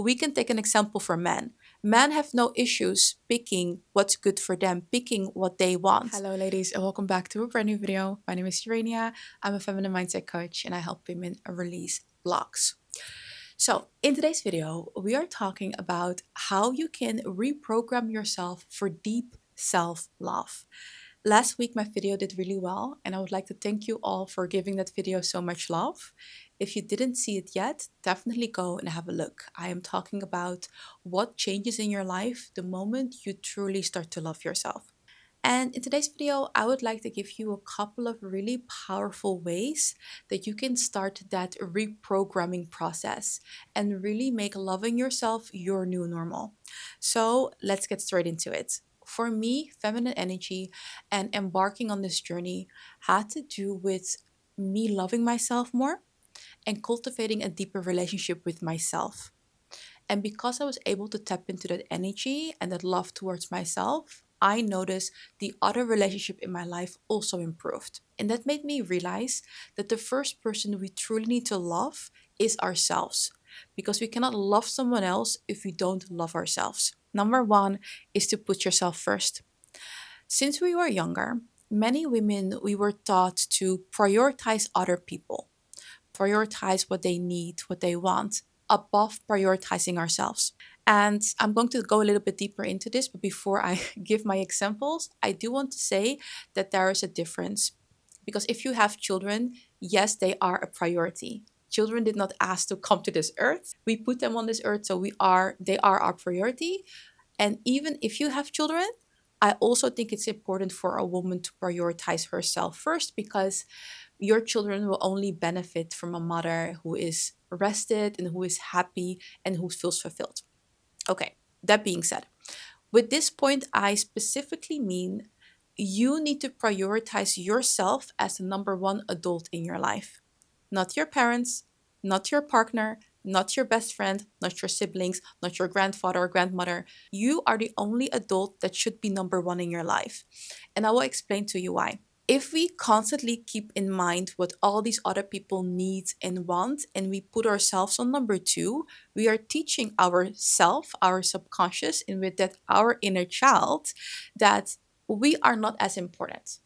we can take an example for men. Men have no issues picking what's good for them, picking what they want. Hello, ladies, and welcome back to a brand new video. My name is Urania. I'm a feminine mindset coach, and I help women release blocks. So, in today's video, we are talking about how you can reprogram yourself for deep self love. Last week, my video did really well, and I would like to thank you all for giving that video so much love. If you didn't see it yet, definitely go and have a look. I am talking about what changes in your life the moment you truly start to love yourself. And in today's video, I would like to give you a couple of really powerful ways that you can start that reprogramming process and really make loving yourself your new normal. So let's get straight into it. For me, feminine energy and embarking on this journey had to do with me loving myself more and cultivating a deeper relationship with myself. And because I was able to tap into that energy and that love towards myself, I noticed the other relationship in my life also improved. And that made me realize that the first person we truly need to love is ourselves, because we cannot love someone else if we don't love ourselves. Number one is to put yourself first. Since we were younger, many women we were taught to prioritize other people, prioritize what they need, what they want, above prioritizing ourselves. And I'm going to go a little bit deeper into this, but before I give my examples, I do want to say that there is a difference. Because if you have children, yes, they are a priority. Children did not ask to come to this earth. We put them on this earth, so they are our priority. And even if you have children, I also think it's important for a woman to prioritize herself first, because your children will only benefit from a mother who is rested and who is happy and who feels fulfilled. Okay, that being said, with this point, I specifically mean you need to prioritize yourself as the number one adult in your life, not your parents, not your partner, not your best friend, not your siblings, not your grandfather or grandmother. You are the only adult that should be number one in your life. And I will explain to you why. If we constantly keep in mind what all these other people need and want, and we put ourselves on number two, we are teaching ourself, our subconscious, and with that, our inner child, that we are not as important.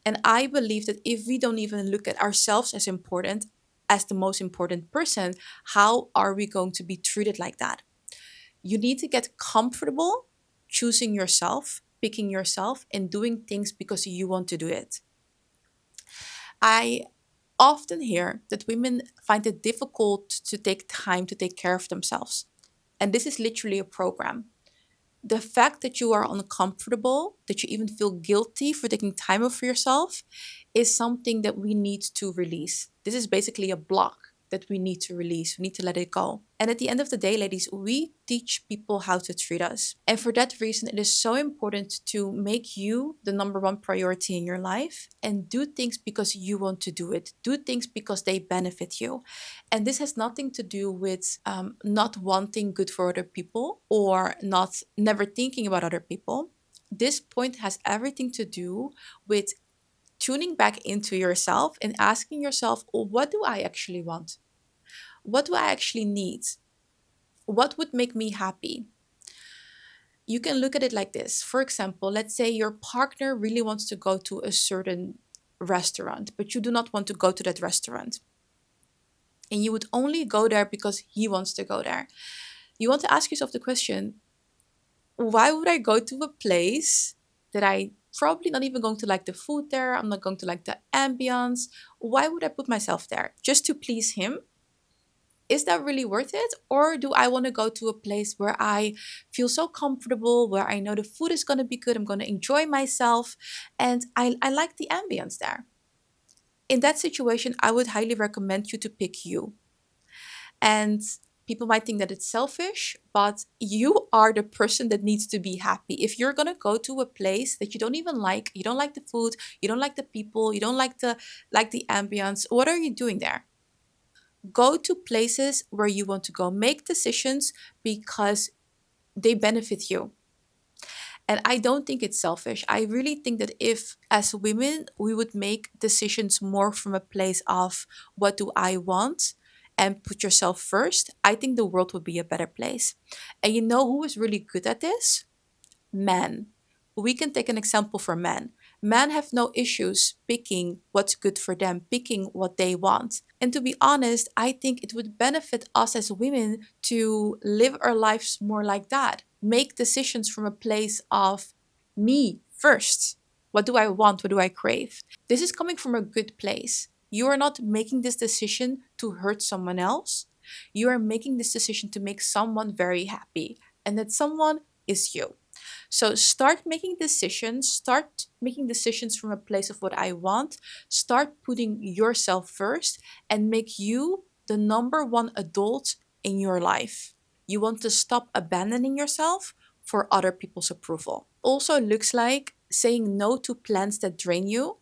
And I believe that if we don't even look at ourselves as important, as the most important person, how are we going to be treated like that? You need to get comfortable choosing yourself, picking yourself, and doing things because you want to do it. I often hear that women find it difficult to take time to take care of themselves. And this is literally a program. The fact that you are uncomfortable, that you even feel guilty for taking time off for yourself, is something that we need to release. This is basically a block that we need to release. We need to let it go. And at the end of the day, ladies, we teach people how to treat us. And for that reason, it is so important to make you the number one priority in your life and do things because you want to do it. Do things because they benefit you. And this has nothing to do with not wanting good for other people or not never thinking about other people. This point has everything to do with tuning back into yourself and asking yourself, oh, what do I actually want? What do I actually need? What would make me happy? You can look at it like this. For example, let's say your partner really wants to go to a certain restaurant, but you do not want to go to that restaurant. And you would only go there because he wants to go there. You want to ask yourself the question, why would I go to a place that I probably not even going to like the food there? I'm not going to like the ambience. Why would I put myself there? Just to please him? Is that really worth it? Or do I want to go to a place where I feel so comfortable, where I know the food is going to be good, I'm going to enjoy myself, and I like the ambience there? In that situation, I would highly recommend you to pick you. And people might think that it's selfish, but you are the person that needs to be happy. If you're going to go to a place that you don't even like, you don't like the food, you don't like the people, you don't like the ambience, what are you doing there? Go to places where you want to go. Make decisions because they benefit you. And I don't think it's selfish. I really think that if, as women, we would make decisions more from a place of what do I want and put yourself first, I think the world would be a better place. And you know who is really good at this? Men. We can take an example for men. Men have no issues picking what's good for them, picking what they want. And to be honest, I think it would benefit us as women to live our lives more like that. Make decisions from a place of me first. What do I want? What do I crave? This is coming from a good place. You are not making this decision to hurt someone else. You are making this decision to make someone very happy. And that someone is you. So start making decisions from a place of what I want, start putting yourself first and make you the number one adult in your life. You want to stop abandoning yourself for other people's approval. Also looks like saying no to plans that drain you,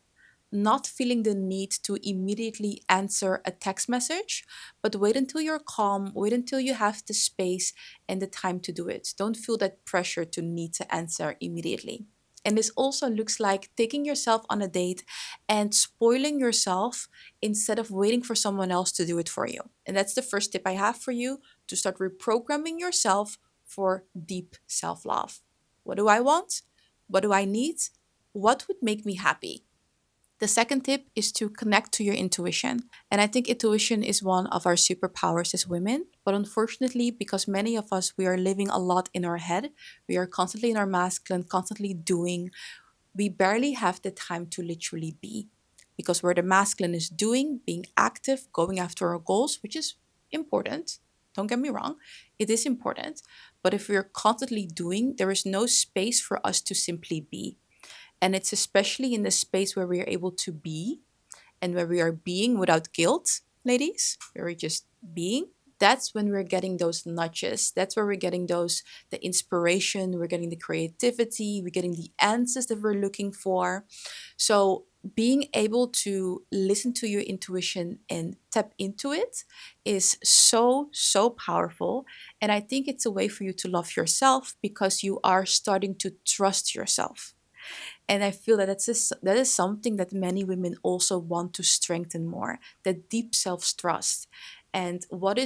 not feeling the need to immediately answer a text message, but wait until you're calm, wait until you have the space and the time to do it. Don't feel that pressure to need to answer immediately. And this also looks like taking yourself on a date and spoiling yourself instead of waiting for someone else to do it for you. And that's the first tip I have for you, to start reprogramming yourself for deep self love. What do I want? What do I need? What would make me happy? The second tip is to connect to your intuition. And I think intuition is one of our superpowers as women. But unfortunately, because many of us, we are living a lot in our head, we are constantly in our masculine, constantly doing, we barely have the time to literally be. Because where the masculine is doing, being active, going after our goals, which is important. Don't get me wrong, it is important. But if we're constantly doing, there is no space for us to simply be. And it's especially in the space where we are able to be and where we are being without guilt, ladies, where we're just being. That's when we're getting those nudges. That's where we're getting the inspiration, we're getting the creativity, we're getting the answers that we're looking for. So, being able to listen to your intuition and tap into it is so, so powerful. And I think it's a way for you to love yourself because you are starting to trust yourself. And I feel that that is something that many women also want to strengthen more, that deep self-trust. And what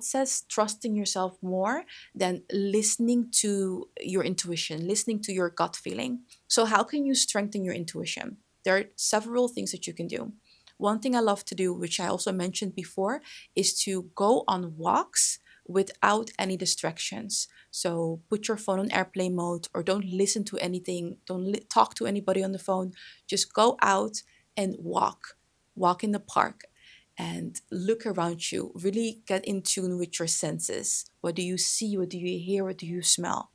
says trusting yourself more than listening to your intuition, listening to your gut feeling? So how can you strengthen your intuition? There are several things that you can do. One thing I love to do, which I also mentioned before, is to go on walks without any distractions. So put your phone on airplane mode or don't listen to anything, don't talk to anybody on the phone. Just go out and walk. Walk in the park and look around you. Really get in tune with your senses. What do you see? What do you hear? What do you smell?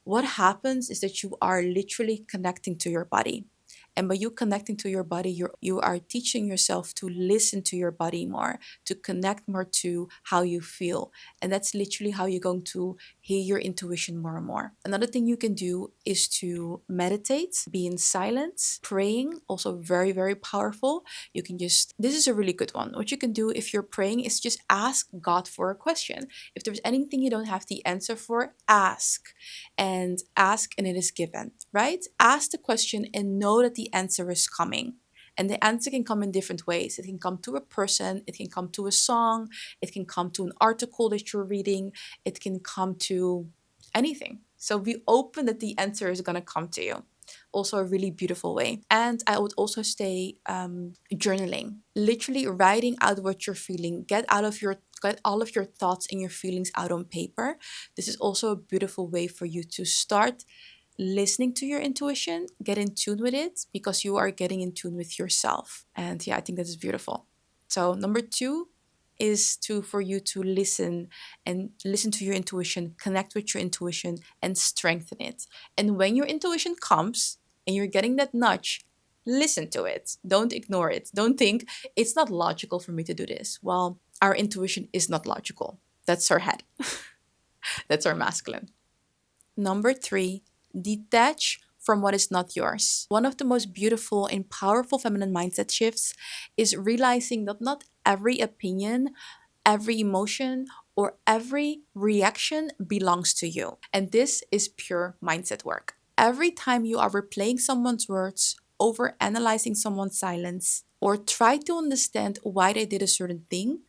What happens is that you are literally connecting to your body. And by you connecting to your body, you are teaching yourself to listen to your body more, to connect more to how you feel. And that's literally how you're going to hear your intuition more and more. Another thing you can do is to meditate, be in silence, praying, also very, very powerful. You can this is a really good one. What you can do if you're praying is just ask God for a question. If there's anything you don't have the answer for, ask and it is given, right? Ask the question and know that the answer is coming. And the answer can come in different ways. It can come to a person, it can come to a song, it can come to an article that you're reading, it can come to anything. So be open that the answer is going to come to you. Also, a really beautiful way. And I would also say journaling, literally writing out what you're feeling. Get all of your thoughts and your feelings out on paper. This is also a beautiful way for you to start listening to your intuition, get in tune with it because you are getting in tune with yourself. And yeah, I think that is beautiful. So number 2 is for you to listen to your intuition, connect with your intuition and strengthen it. And when your intuition comes and you're getting that nudge, listen to it. Don't ignore it. Don't think it's not logical for me to do this. Well, our intuition is not logical. That's our head. That's our masculine. Number 3, detach from what is not yours. One of the most beautiful and powerful feminine mindset shifts is realizing that not every opinion, every emotion, or every reaction belongs to you. And this is pure mindset work. Every time you are replaying someone's words, over analyzing someone's silence, or try to understand why they did a certain thing,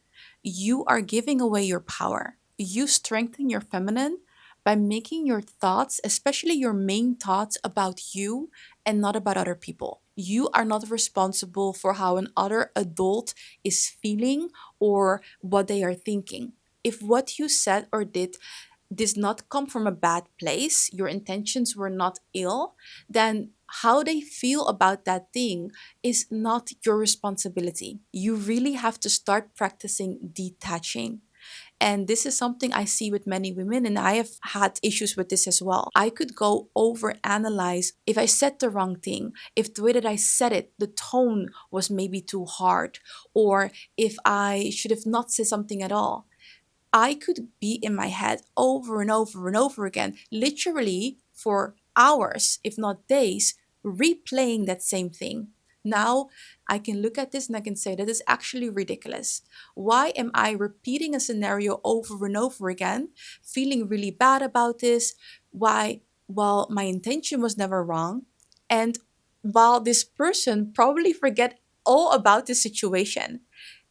you are giving away your power. You strengthen your feminine by making your thoughts, especially your main thoughts, about you and not about other people. You are not responsible for how another adult is feeling or what they are thinking. If what you said or did does not come from a bad place, your intentions were not ill, then how they feel about that thing is not your responsibility. You really have to start practicing detaching. And this is something I see with many women, and I have had issues with this as well. I could go over analyze if I said the wrong thing, if the way that I said it, the tone was maybe too hard, or if I should have not said something at all. I could be in my head over and over and over again, literally for hours, if not days, replaying that same thing. Now I can look at this and I can say that is actually ridiculous. Why am I repeating a scenario over and over again, feeling really bad about this? Why? Well, my intention was never wrong. And while this person probably forget all about the situation,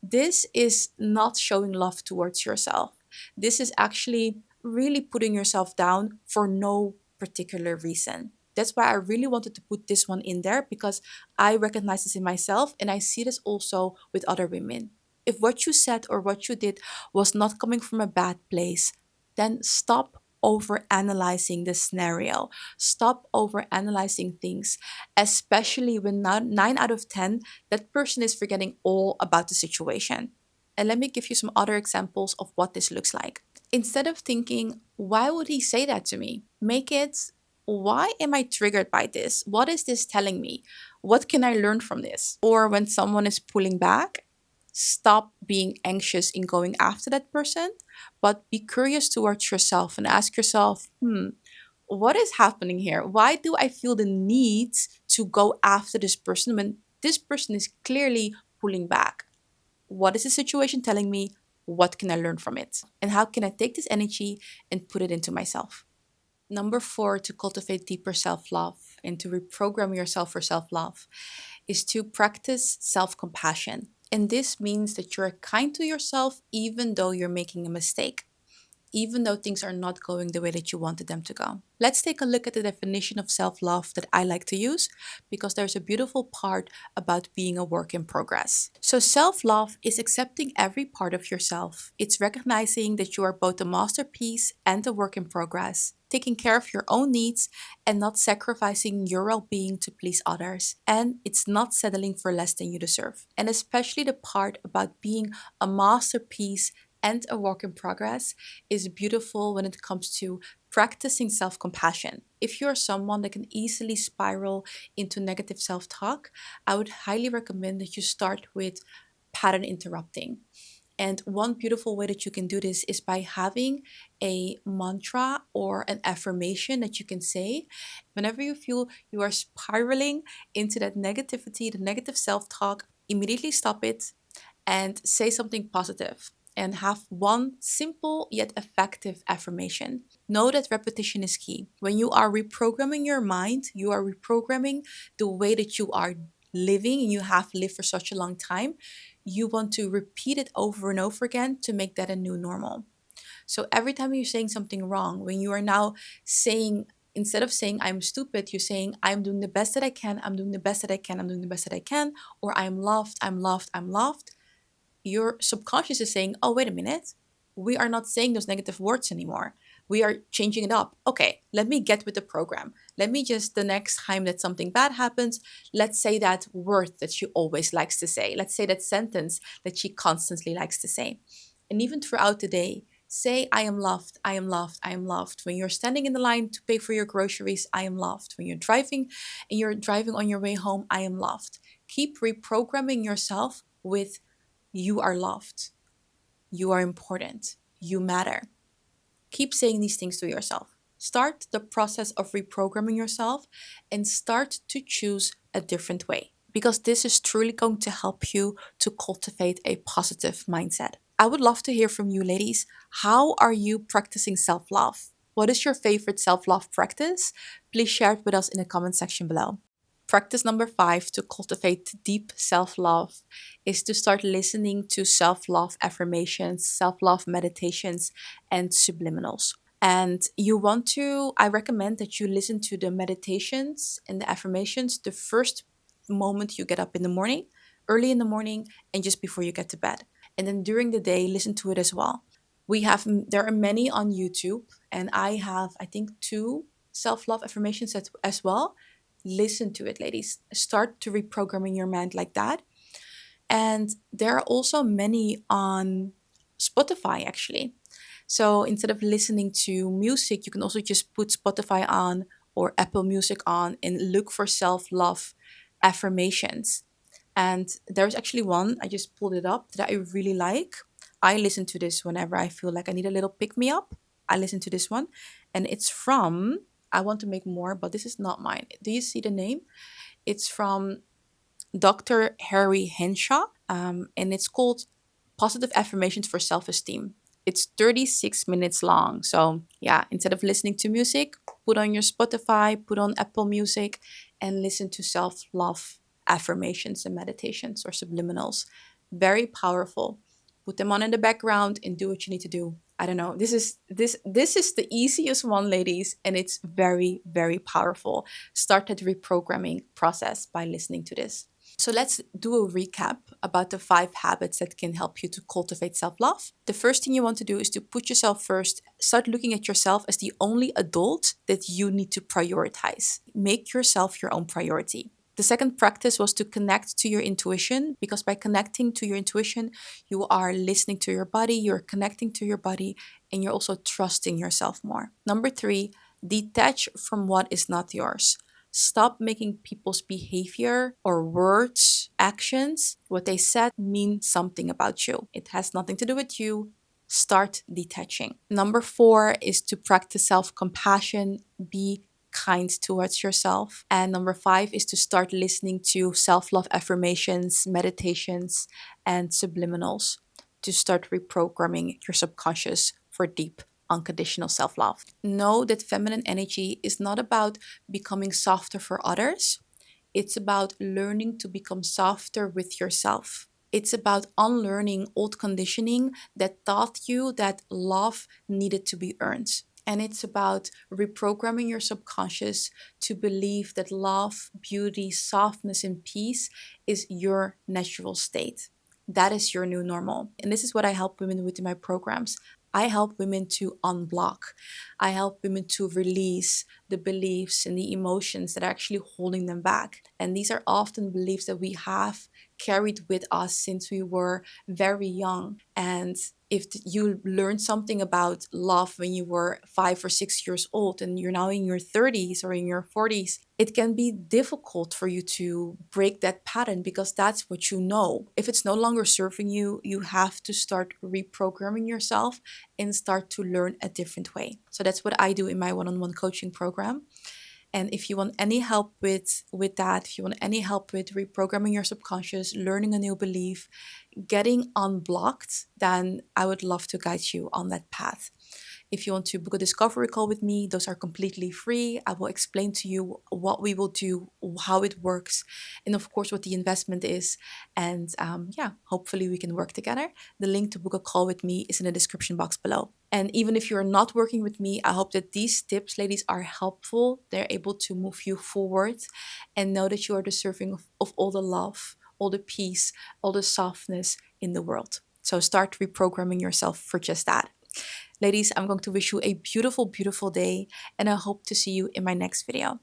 this is not showing love towards yourself. This is actually really putting yourself down for no particular reason. That's why I really wanted to put this one in there because I recognize this in myself and I see this also with other women. If what you said or what you did was not coming from a bad place, then stop over analyzing the scenario. Stop over analyzing things, especially when 9 out of 10 that person is forgetting all about the situation. And let me give you some other examples of what this looks like. Instead of thinking, why would he say that to me? Make it, why am I triggered by this? What is this telling me? What can I learn from this? Or when someone is pulling back, stop being anxious in going after that person, but be curious towards yourself and ask yourself, what is happening here? Why do I feel the need to go after this person when this person is clearly pulling back? What is the situation telling me? What can I learn from it? And how can I take this energy and put it into myself? Number 4, to cultivate deeper self love and to reprogram yourself for self love, is to practice self compassion. And this means that you're kind to yourself even though you're making a mistake, even though things are not going the way that you wanted them to go. Let's take a look at the definition of self love that I like to use because there's a beautiful part about being a work in progress. So, self love is accepting every part of yourself, it's recognizing that you are both a masterpiece and a work in progress, taking care of your own needs and not sacrificing your well being to please others. And it's not settling for less than you deserve. And especially the part about being a masterpiece and a work in progress is beautiful when it comes to practicing self compassion. If you're someone that can easily spiral into negative self talk, I would highly recommend that you start with pattern interrupting. And one beautiful way that you can do this is by having a mantra or an affirmation that you can say whenever you feel you are spiraling into that negativity, the negative self talk. Immediately stop it and say something positive and have one simple yet effective affirmation. Know that repetition is key. When you are reprogramming your mind, you are reprogramming the way that you are living and you have lived for such a long time. You want to repeat it over and over again to make that a new normal. So every time you're saying something wrong, when you are now saying, instead of saying I'm stupid, you're saying I'm doing the best that I can, I'm doing the best that I can, I'm doing the best that I can, or I'm loved, I'm loved, I'm loved. Your subconscious is saying, oh, wait a minute, we are not saying those negative words anymore. We are changing it up. Okay, let me get with the program. Let me just, the next time that something bad happens, let's say that word that she always likes to say. Let's say that sentence that she constantly likes to say. And even throughout the day, say, I am loved, I am loved, I am loved. When you're standing in the line to pay for your groceries, I am loved. When you're driving and you're driving on your way home, I am loved. Keep reprogramming yourself with you are loved. You are important. You matter. Keep saying these things to yourself. Start the process of reprogramming yourself and start to choose a different way because this is truly going to help you to cultivate a positive mindset. I would love to hear from you, ladies. How are you practicing self love? What is your favorite self love practice? Please share it with us in the comment section below. Practice number 5 to cultivate deep self love is to start listening to self love affirmations, self love meditations, and subliminals. And I recommend that you listen to the meditations and the affirmations the first moment you get up in the morning, early in the morning, and just before you get to bed. And then during the day, listen to it as well. There are many on YouTube, and I have, I think, two self love affirmations as well. Listen to it, ladies. Start to reprogramming your mind like that. And there are also many on Spotify, actually. So instead of listening to music, you can also just put Spotify on or Apple Music on and look for self love affirmations. And there's actually one, I just pulled it up, that I really like. I listen to this whenever I feel like I need a little pick me up. I listen to this one. And it's from, I want to make more, but this is not mine. Do you see the name? It's from Dr. Harry Henshaw, and it's called Positive Affirmations for Self Esteem. It's 36 minutes long. So, yeah, instead of listening to music, put on your Spotify, put on Apple Music, and listen to self love affirmations and meditations or subliminals. Very powerful. Put them on in the background and do what you need to do. I don't know. This is the easiest one, ladies, and it's very, very powerful. Start that reprogramming process by listening to this. So let's do a recap about the 5 habits that can help you to cultivate self love. The first thing you want to do is to put yourself first. Start looking at yourself as the only adult that you need to prioritize. Make yourself your own priority. The second practice was to connect to your intuition, because by connecting to your intuition, you are listening to your body, you're connecting to your body, and you're also trusting yourself more. Number 3, detach from what is not yours. Stop making people's behavior or words, actions, what they said mean something about you. It has nothing to do with you. Start detaching. Number 4 is to practice self compassion. Be kind towards yourself. And number 5 is to start listening to self love affirmations, meditations, and subliminals to start reprogramming your subconscious for deep unconditional self love. Know that feminine energy is not about becoming softer for others, it's about learning to become softer with yourself. It's about unlearning old conditioning that taught you that love needed to be earned. And it's about reprogramming your subconscious to believe that love, beauty, softness, and peace is your natural state. That is your new normal. And this is what I help women with in my programs. I help women to unblock. I help women to release the beliefs and the emotions that are actually holding them back. And these are often beliefs that we have carried with us since we were very young. And if you learned something about love when you were 5 or 6 years old and you're now in your 30s or in your 40s, it can be difficult for you to break that pattern because that's what you know. If it's no longer serving you, you have to start reprogramming yourself and start to learn a different way. So that's what I do in my one-on-one coaching program. And if you want any help with that, if you want any help with reprogramming your subconscious, learning a new belief, getting unblocked, then I would love to guide you on that path. If you want to book a discovery call with me, those are completely free. I will explain to you what we will do, how it works, and of course, what the investment is. And yeah, hopefully, we can work together. The link to book a call with me is in the description box below. And even if you're not working with me, I hope that these tips, ladies, are helpful. They're able to move you forward and know that you are deserving of all the love, all the peace, all the softness in the world. So start reprogramming yourself for just that. Ladies, I'm going to wish you a beautiful, beautiful day, and I hope to see you in my next video.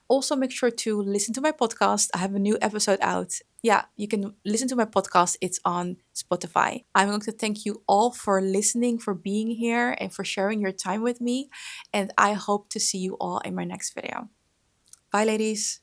Also, make sure to listen to my podcast. I have a new episode out. Yeah, you can listen to my podcast. It's on Spotify. I'm going to thank you all for listening, for being here, and for sharing your time with me. And I hope to see you all in my next video. Bye, ladies.